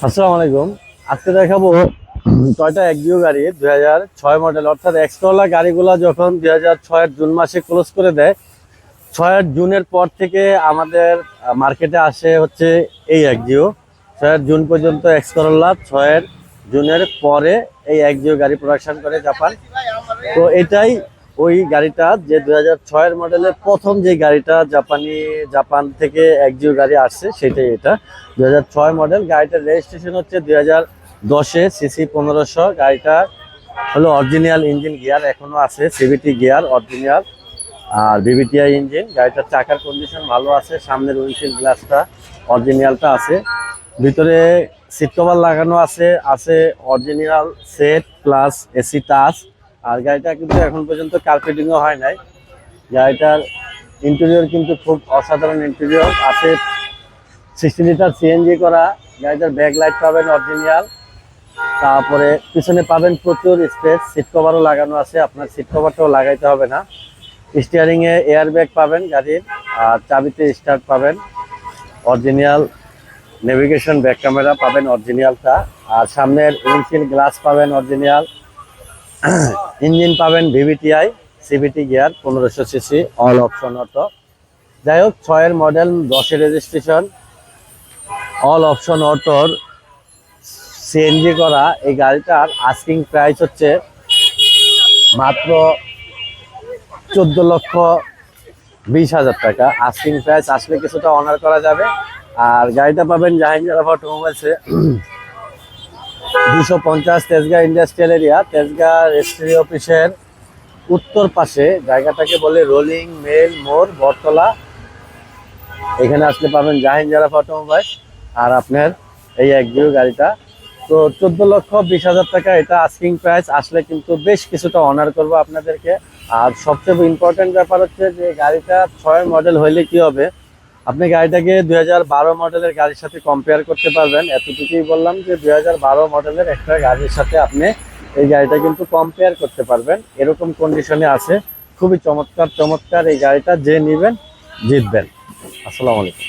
আসসালামু আলাইকুম। আজকে দেখাবো টয়টা এক্সিও গাড়ি 2006 মডেল, অর্থাৎ এক্সকোলা গাড়িগুলো যখন 2006 জুন মাসে ক্লোজ করে দেয়, 6 জুনের পর থেকে আমাদের মার্কেটে আসে হচ্ছে এই এক্সিও। 6 জুন পর্যন্ত এক্সকোলা, 6 জুনের পরে এই এক্সিও গাড়ি প্রোডাকশন করে জাপান। তো এটাই ওই গাড়িটা যে 2006 মডেলের প্রথম যে গাড়িটা জাপান থেকে এক্সিও গাড়ি আসছে, সেটাই এটা 2006 মডেল। গাড়িটার রেজিস্ট্রেশন হচ্ছে 2010-এ, সিসি 1500। গাড়িটা হলো অরিজিনাল ইঞ্জিন, গিয়ার এখনো আছে, সিভিটি গিয়ার অরিজিনাল আর বিবিটিআই ইঞ্জিন। গাড়িটার চাকার কন্ডিশন ভালো আছে, সামনের উইন্ডশিল্ড গ্লাসটা অরিজিনালটা আছে, ভিতরে সিট কভার লাগানো আছে আছে original set plus AC touch. আর গাড়িটা কিন্তু এখন পর্যন্ত কার্পেটিংও হয় নাই। গাড়িটার ইন্টেরিয়র কিন্তু খুব অসাধারণ ইন্টেরিয়র আছে, 60 লিটার সিএনজি করা। গাড়িটার ব্যাক লাইট পাবেন অরিজিনাল, তারপরে পিছনে পাবেন প্রচুর স্পেস, সিট কভারও লাগানো আছে, আপনার সিট কভারটাও লাগাইতে হবে না। স্টিয়ারিং এ এয়ার ব্যাগ পাবেন গাড়ির, আর চাবিতে স্টার্ট পাবেন অরিজিনাল, নেভিগেশন ব্যাক ক্যামেরা পাবেন অরিজিনালটা, আর সামনের উইন্ডশিল্ড গ্লাস পাবেন অরিজিনাল। ইঞ্জিন পাবেন VVTi, CVT gear, 1500 CC, all option auto. যাই হোক, 6 মডেল, 10 রেজিস্ট্রেশন, অল অপশন অটোর সিএনজি করা এই গাড়িটার আস্কিং প্রাইস হচ্ছে মাত্র 14,20,000 টাকা। আস্কিং প্রাইস, আসলে কিছুটা অনার করা যাবে। আর গাড়িটা পাবেন জাহাঙ্গীর অটোমোবাইলসে, 250 Tejgaon industrial area, Tejgaon registry অফিসের উত্তর পাশে। জায়গাটাকে বলে রোলিং মেল মোড়, বটতলা। এখানে আসলে পাবেন জাহাঙ্গীর অটোমোবাইল। আর আপনার এই এক্সিও গাড়িটা তো 14,20,000 টাকা, এটা আস্কিং প্রাইস। আসলে কিন্তু বেশ কিছুটা অনার করবো আপনাদেরকে। আর সবচেয়ে ইম্পর্টেন্ট ব্যাপার হচ্ছে যে গাড়িটা 6 মডেল হইলে কি হবে, আপনি গাড়িটাকে 2012 মডেলের গাড়ির সাথে কম্পেয়ার করতে পারবেন। এতটুকুই বললাম যে 2012 মডেলের একটা গাড়ির সাথে আপনি এই গাড়িটা কিন্তু কম্পেয়ার করতে পারবেন, এরকম কন্ডিশনে আছে। খুবই চমৎকার চমৎকার এই গাড়িটা, যে নেবেন জিতবেন। আসসালামু আলাইকুম।